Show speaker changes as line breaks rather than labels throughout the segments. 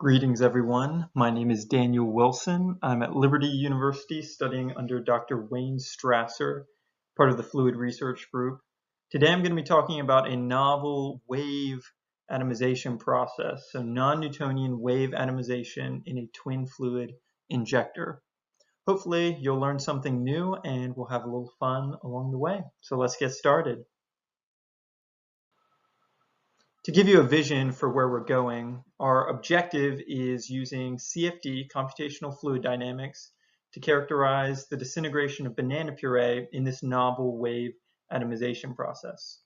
Greetings, everyone. My name is Daniel Wilson. I'm at Liberty University studying under Dr. Wayne Strasser, part of the Fluid Research Group. Today I'm going to be talking about a novel wave atomization process, so non-Newtonian wave atomization in a twin fluid injector. Hopefully you'll learn something new and we'll have a little fun along the way. So let's get started. To give you a vision for where we're going, our objective is using CFD, computational fluid dynamics, to characterize the disintegration of banana puree in this novel wave atomization process.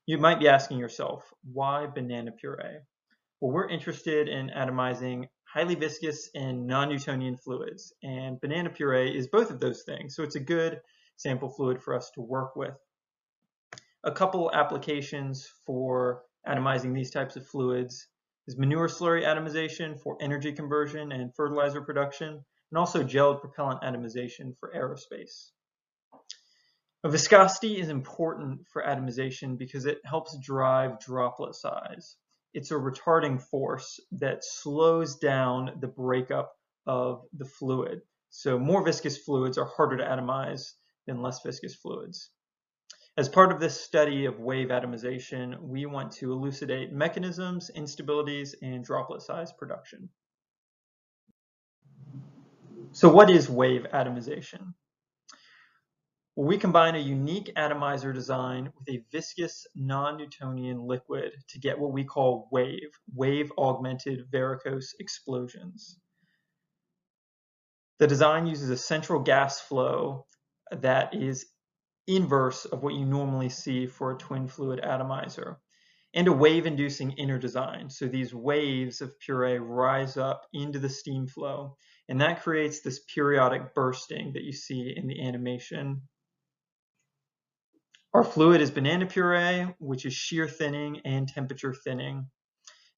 You might be asking yourself, why banana puree? Well, we're interested in atomizing highly viscous and non-Newtonian fluids, and banana puree is both of those things, so it's a good sample fluid for us to work with. A couple applications for atomizing these types of fluids is manure slurry atomization for energy conversion and fertilizer production, and also gelled propellant atomization for aerospace. Viscosity is important for atomization because it helps drive droplet size. It's a retarding force that slows down the breakup of the fluid. So more viscous fluids are harder to atomize than less viscous fluids. As part of this study of wave atomization, we want to elucidate mechanisms, instabilities, and droplet size production. So what is wave atomization? Well, we combine a unique atomizer design with a viscous non-Newtonian liquid to get what we call wave-augmented varicose explosions. The design uses a central gas flow that is inverse of what you normally see for a twin fluid atomizer, and a wave-inducing inner design. So these waves of puree rise up into the steam flow, and that creates this periodic bursting that you see in the animation. Our fluid is banana puree, which is shear thinning and temperature thinning.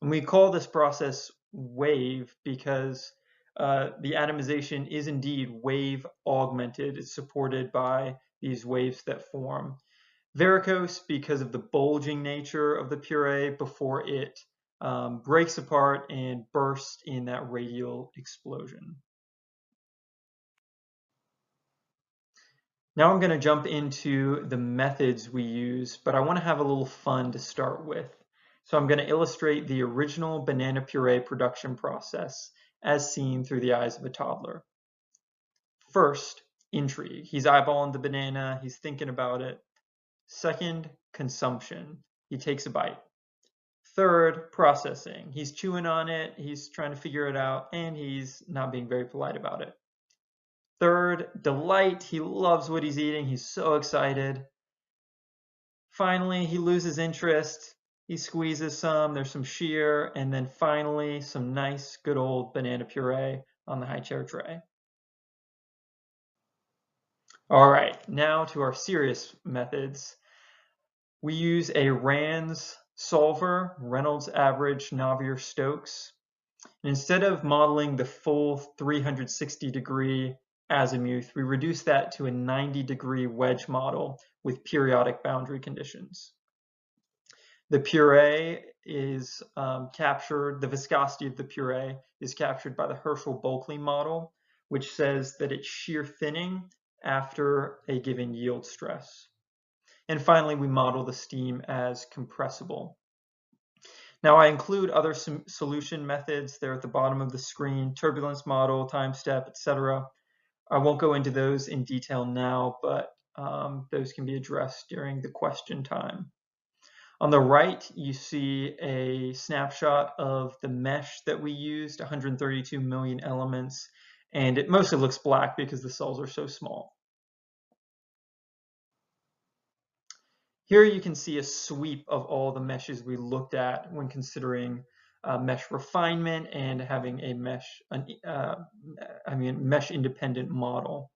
And we call this process wave because the atomization is indeed wave augmented. It's supported by these waves that form. Varicose because of the bulging nature of the puree before it breaks apart and bursts in that radial explosion. Now I'm going to jump into the methods we use, but I want to have a little fun to start with. So I'm going to illustrate the original banana puree production process as seen through the eyes of a toddler. First, intrigue. He's eyeballing the banana, he's thinking about it. Second, consumption. He takes a bite. Third, processing. He's chewing on it, he's trying to figure it out, and he's not being very polite about it. Third, delight. He loves what he's eating, he's so excited. Finally, he loses interest. He squeezes some, there's some shear, and then finally some nice good old banana puree on the high chair tray. All right, now to our serious methods. We use a RANS solver, Reynolds average Navier-Stokes. Instead of modeling the full 360-degree azimuth, we reduce that to a 90-degree wedge model with periodic boundary conditions. The puree is captured, the viscosity of the puree is captured by the Herschel-Bulkley model, which says that it's shear thinning after a given yield stress. And finally, we model the steam as compressible. Now, I include other solution methods there at the bottom of the screen, turbulence model, time step, etc. I won't go into those in detail now, but those can be addressed during the question time. On the right, you see a snapshot of the mesh that we used, 132 million elements, and it mostly looks black because the cells are so small. Here you can see a sweep of all the meshes we looked at when considering mesh refinement and having a mesh-independent model.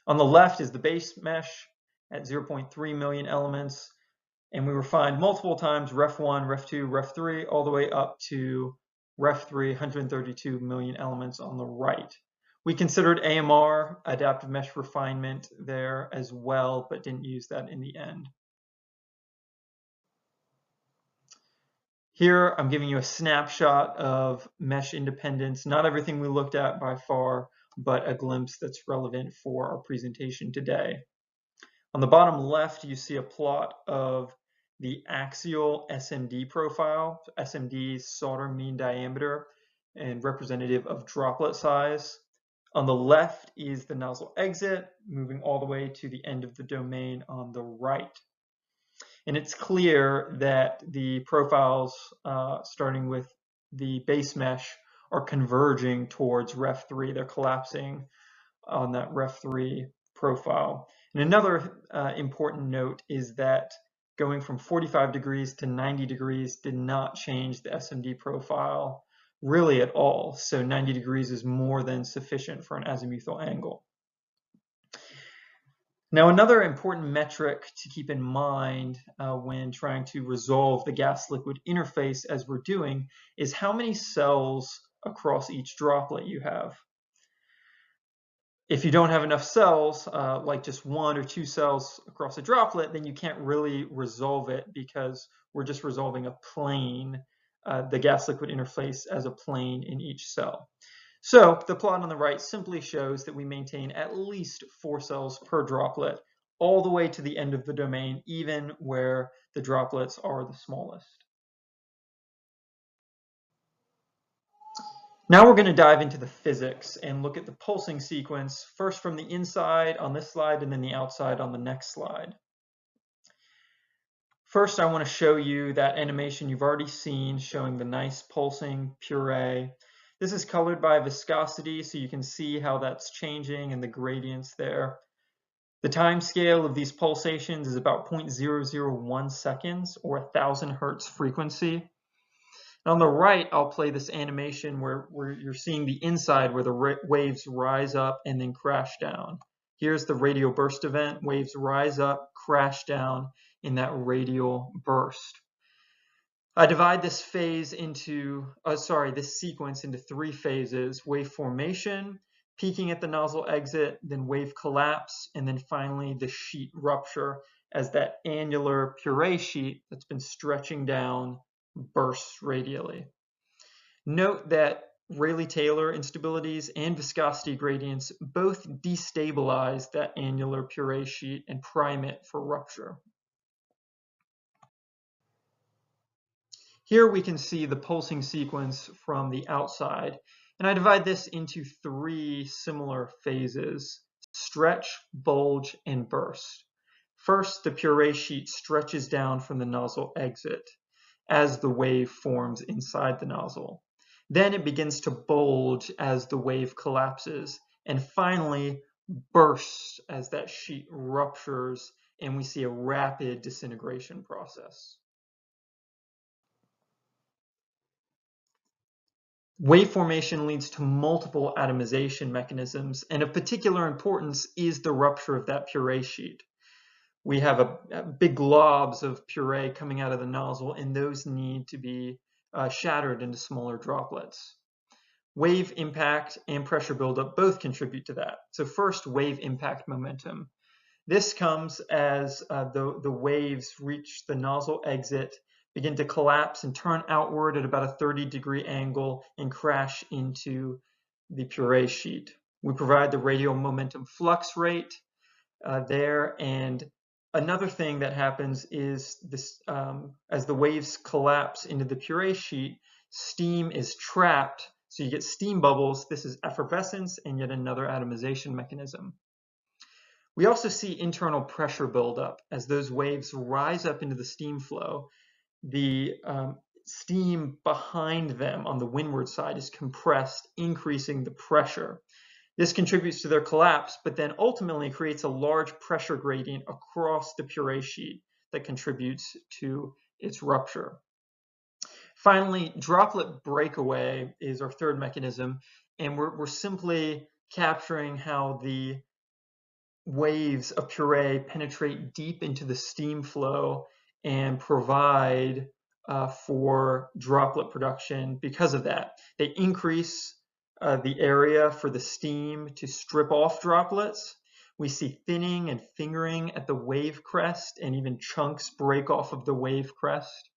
On the left is the base mesh at 0.3 million elements, and we refined multiple times ref1, ref2, ref3, all the way up to ref3, 132 million elements on the right. We considered AMR, adaptive mesh refinement, there as well, but didn't use that in the end. Here, I'm giving you a snapshot of mesh independence, not everything we looked at by far, but a glimpse that's relevant for our presentation today. On the bottom left, you see a plot of the axial SMD profile. So SMD is solder mean diameter and representative of droplet size. On the left is the nozzle exit, moving all the way to the end of the domain on the right. And it's clear that the profiles, starting with the base mesh, are converging towards Ref3. They're collapsing on that Ref3 profile. And another important note is that going from 45 degrees to 90 degrees did not change the SMD profile really at all. So 90 degrees is more than sufficient for an azimuthal angle. Now, another important metric to keep in mind when trying to resolve the gas-liquid interface, as we're doing, is how many cells across each droplet you have. If you don't have enough cells, like just 1 or 2 cells across a droplet, then you can't really resolve it because we're just resolving a plane, the gas-liquid interface as a plane in each cell. So the plot on the right simply shows that we maintain at least 4 cells per droplet all the way to the end of the domain, even where the droplets are the smallest. Now we're going to dive into the physics and look at the pulsing sequence, first from the inside on this slide and then the outside on the next slide. First, I want to show you that animation you've already seen showing the nice pulsing puree. This is colored by viscosity, so you can see how that's changing and the gradients there. The time scale of these pulsations is about 0.001 seconds or 1,000 hertz frequency. And on the right, I'll play this animation where you're seeing the inside where the waves rise up and then crash down. Here's the radial burst event. Waves rise up, crash down in that radial burst. I divide this phase into, this sequence into 3 phases: wave formation, peaking at the nozzle exit, then wave collapse, and then finally the sheet rupture as that annular puree sheet that's been stretching down bursts radially. Note that Rayleigh-Taylor instabilities and viscosity gradients both destabilize that annular puree sheet and prime it for rupture. Here we can see the pulsing sequence from the outside, and I divide this into 3 similar phases: stretch, bulge, and burst. First, the puree sheet stretches down from the nozzle exit as the wave forms inside the nozzle. Then it begins to bulge as the wave collapses, and finally bursts as that sheet ruptures and we see a rapid disintegration process. Wave formation leads to multiple atomization mechanisms, and of particular importance is the rupture of that puree sheet. We have big globs of puree coming out of the nozzle, and those need to be shattered into smaller droplets. Wave impact and pressure buildup both contribute to that. So first, wave impact momentum. This comes as the waves reach the nozzle exit, begin to collapse and turn outward at about a 30-degree angle and crash into the puree sheet. We provide the radial momentum flux rate there, and another thing that happens is this, as the waves collapse into the puree sheet, steam is trapped, so you get steam bubbles. This is effervescence and yet another atomization mechanism. We also see internal pressure buildup as those waves rise up into the steam flow. The steam behind them on the windward side is compressed, increasing the pressure. This contributes to their collapse, but then ultimately creates a large pressure gradient across the puree sheet that contributes to its rupture. Finally, droplet breakaway is our third mechanism, and we're simply capturing how the waves of puree penetrate deep into the steam flow and provide for droplet production. Because of that, they increase the area for the steam to strip off droplets. We see thinning and fingering at the wave crest, and even chunks break off of the wave crest.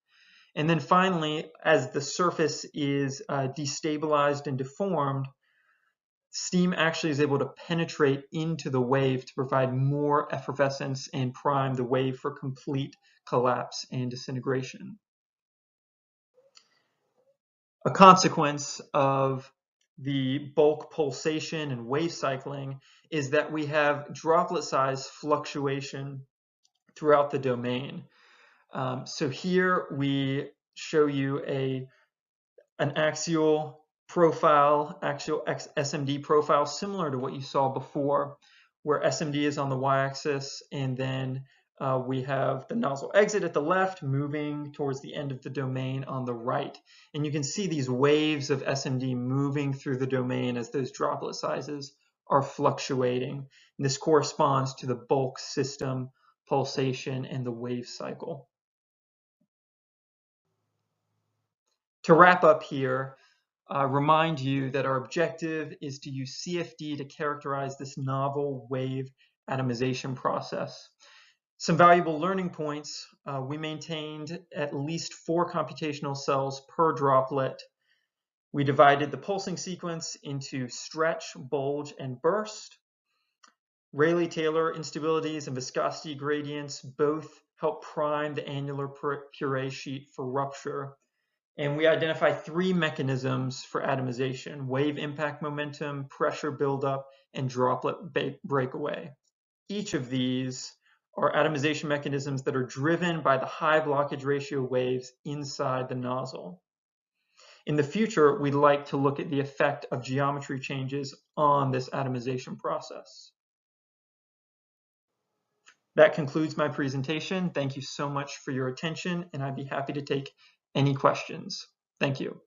And then finally, as the surface is destabilized and deformed, steam actually is able to penetrate into the wave to provide more effervescence and prime the wave for complete collapse and disintegration. A consequence of the bulk pulsation and wave cycling is that we have droplet size fluctuation throughout the domain. So here we show you an axial profile, axial SMD profile, similar to what you saw before, where SMD is on the y-axis, and then we have the nozzle exit at the left moving towards the end of the domain on the right. And you can see these waves of SMD moving through the domain as those droplet sizes are fluctuating. And this corresponds to the bulk system pulsation and the wave cycle. To wrap up here, remind you that our objective is to use CFD to characterize this novel wave atomization process. Some valuable learning points: we maintained at least 4 computational cells per droplet. We divided the pulsing sequence into stretch, bulge, and burst. Rayleigh-Taylor instabilities and viscosity gradients both help prime the annular Puré sheet for rupture. And we identify 3 mechanisms for atomization: wave impact momentum, pressure buildup, and droplet breakaway. Each of these are atomization mechanisms that are driven by the high blockage ratio waves inside the nozzle. In the future, we'd like to look at the effect of geometry changes on this atomization process. That concludes my presentation. Thank you so much for your attention, and I'd be happy to take any questions. Thank you.